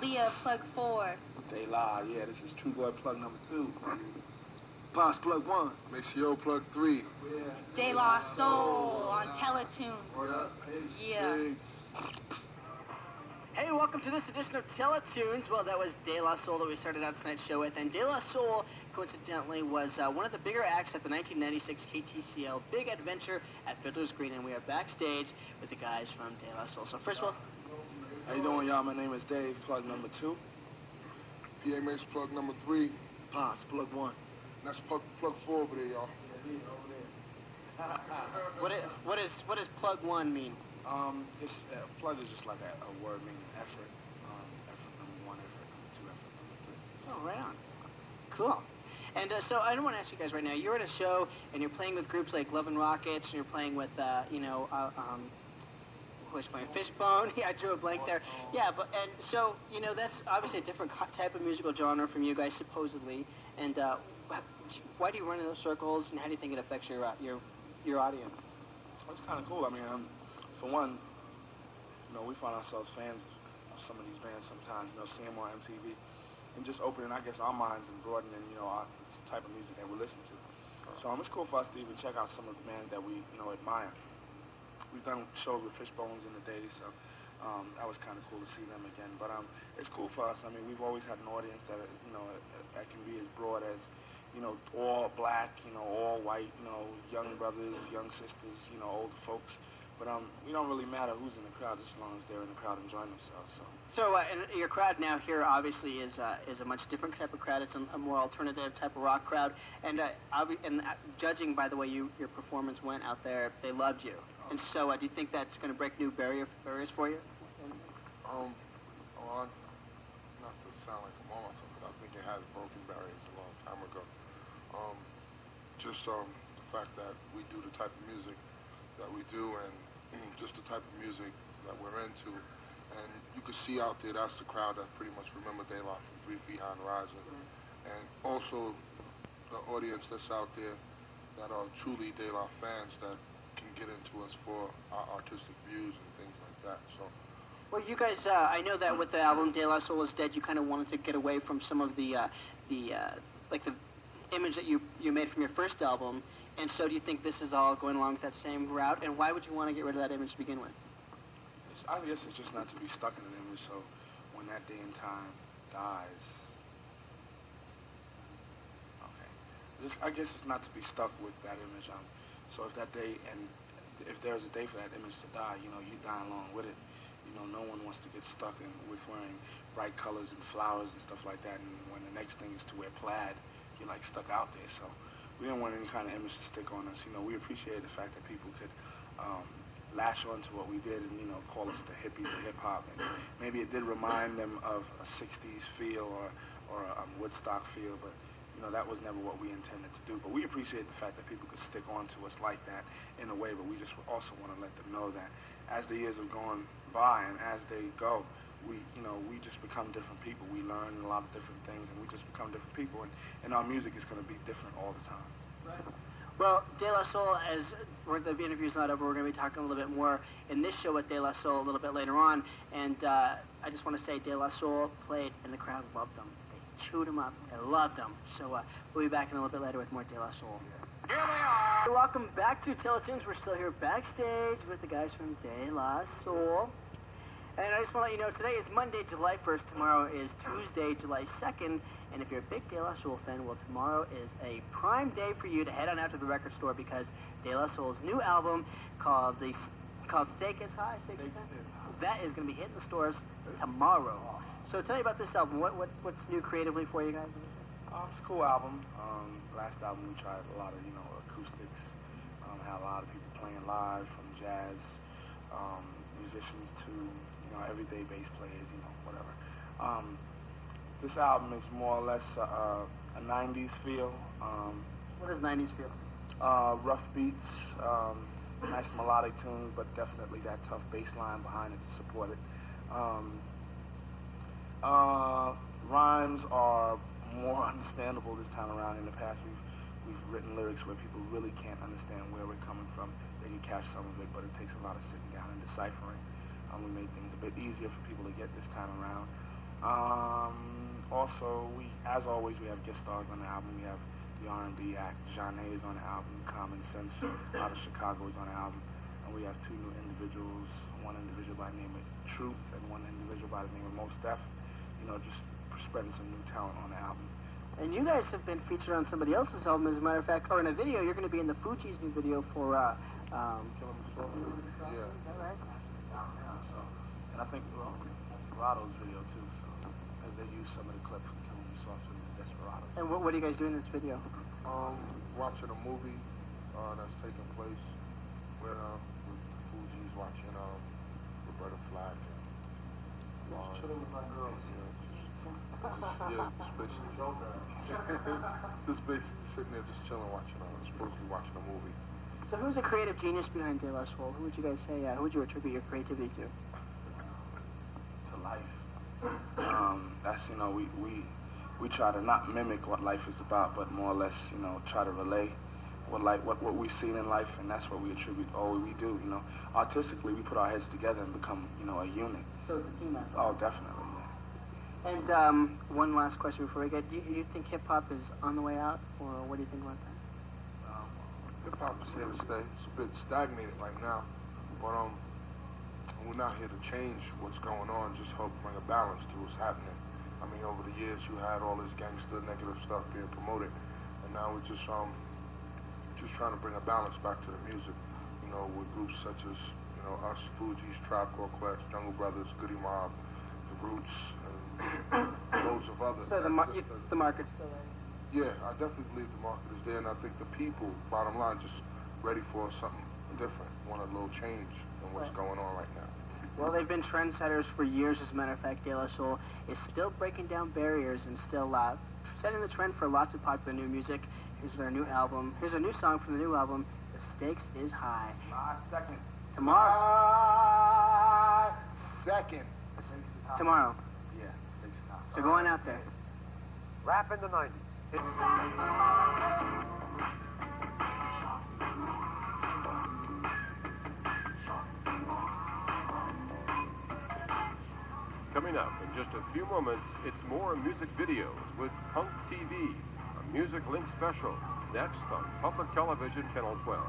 Leah, plug 4. They lie. Yeah, this is True Boy plug number 2. Boss plug 1. Maceo plug 3. Yeah. De La Soul on Teletunes. Word up. Yeah. Hey. Hey, welcome to this edition of Teletunes. Well, that was De La Soul that we started out tonight's show with, and De La Soul, coincidentally, was one of the bigger acts at the 1996 KTCL Big Adventure at Fiddler's Green, and we are backstage with the guys from De La Soul. So first of all, how you doing, y'all? My name is Dave, plug number 2. PA Mace plug number 3. Boss plug 1. That's plug 4 over there, y'all. what does plug 1 mean? This plug is just like a word meaning effort. Effort number 1, effort number 2, effort number 3. Oh, right on. Cool. And so I don't want to ask you guys right now. You're at a show and you're playing with groups like Love and Rockets, and you're playing with who was playing Fishbone. Yeah, I drew a blank there. Yeah, and so that's obviously a different type of musical genre from you guys supposedly. And why do you run in those circles, and how do you think it affects your audience? Well, it's kind of cool. I mean, for one, we find ourselves fans of some of these bands sometimes. See them on MTV, and just opening, I guess, our minds and broadening, the type of music that we listen to. So it's cool for us to even check out some of the bands that we, admire. We've done shows with Fishbones in the day, so that was kind of cool to see them again. But it's cool for us. I mean, we've always had an audience that, that can be as broad as, all black, all white, young brothers, young sisters, older folks. But we don't really matter who's in the crowd as long as they're in the crowd enjoying themselves. So and your crowd now here obviously is a much different type of crowd. It's a more alternative type of rock crowd. And judging by the way your performance went out there, they loved you. And so do you think that's going to break new barriers for you? Not to sound like I'm on myself, but I think it has broken barriers a long time ago. The fact that we do the type of music that we do, and just the type of music that we're into, and you can see out there that's the crowd that pretty much remember De La from 3 Feet High and Rising, and also the audience that's out there that are truly De La fans that can get into us for our artistic views and things like that. So. Well, you guys, I know that with the album De La Soul is Dead, you kind of wanted to get away from some of the image that you made from your first album, and so do you think this is all going along with that same route, and why would you want to get rid of that image to begin with? I guess it's just not to be stuck in an image, so when that day and time dies, I guess it's not to be stuck with that image. So if that day, and if there's a day for that image to die, you die along with it. No one wants to get stuck with wearing bright colors and flowers and stuff like that, and when the next thing is to wear plaid, you're like stuck out there. So we didn't want any kind of image to stick on us. We appreciated the fact that people could lash on to what we did and, call us the hippies of hip-hop. And maybe it did remind them of a 60s feel or a Woodstock feel, but, that was never what we intended to do. But we appreciate the fact that people could stick on to us like that in a way, but we just also want to let them know that as the years have gone by and as they go, we just become different people. We learn a lot of different things, and we just become different people, and our music is going to be different all the time. Right. Well, De La Soul, as the interview's not over, we're going to be talking a little bit more in this show with De La Soul a little bit later on, and I just want to say De La Soul played, and the crowd loved them. They chewed them up. They loved them. So we'll be back in a little bit later with more De La Soul. Here they are! Welcome back to Teletunes. We're still here backstage with the guys from De La Soul. And I just want to let you know, today is Monday, July 1st. Tomorrow is Tuesday, July 2nd. And if you're a big De La Soul fan, well, tomorrow is a prime day for you to head on out to the record store because De La Soul's new album called Steak is High, that is going to be hitting the stores tomorrow. So tell me about this album. What's new creatively for you guys? It's a cool album. Last album we tried a lot of, acoustics. Had a lot of people playing live, from jazz musicians to, everyday bass players, whatever. This album is more or less a 90s feel. What does 90s feel? Rough beats, nice melodic tunes, but definitely that tough bass line behind it to support it. Rhymes are more understandable this time around. In the past, we've written lyrics where people really can't understand where we're coming from. They can catch some of it, but it takes a lot of sitting down and deciphering. We made things a bit easier for people to get this time around. Also, as always, we have guest stars on the album. We have the R&B act, Janae is on the album, Common Sense out of Chicago is on the album. And we have two new individuals, one individual by the name of Truth and one individual by the name of Most Def. Just spreading some new talent on the album. And you guys have been featured on somebody else's album, as a matter of fact, or in a video. You're going to be in the Fuji's new video for, Yeah. Is that right? So, and I think Desperado's video too. So they use some of the clips from Killing Me Softly and Desperados. And what do you guys do in this video? Watching a movie that's taking place where Fuji's watching Roberta Flack and Chilling with my girls. Just basically sitting there just chilling, supposed to be watching a movie. So who's the creative genius behind De La Soul? Who would you guys say, who would you attribute your creativity to? To life. That's, we try to not mimic what life is about, but more or less, try to relay what we've seen in life, and that's what we attribute all we do, Artistically, we put our heads together and become, a unit. So it's a team effort. Oh, definitely, yeah. And one last question before we get, do you think hip-hop is on the way out, or what do you think about that? Hip-hop is here to stay. It's a bit stagnated right now, but we're not here to change what's going on, just hope bring a balance to what's happening. I mean, over the years, you had all this gangster, negative stuff being promoted, and now we're just trying to bring a balance back to the music, with groups such as, us, Fuji's, Tribe Called Quest, Jungle Brothers, Goody Mob, The Roots, and loads of others. So the market's still there? Yeah, I definitely believe the market is there, and I think the people, bottom line, just ready for something different, want a little change in what's going on right now. Well, they've been trendsetters for years, as a matter of fact. De La Soul is still breaking down barriers and still setting the trend for lots of popular new music. Here's their new album. Here's a new song from the new album, The Stakes is High. Second. Tomorrow. Second. Tomorrow. Yeah, stakes is high. So go on out there. Rap in the 90s. Coming up in just a few moments, it's more music videos with Punk TV, a Music Link special, next on Public Television Channel 12.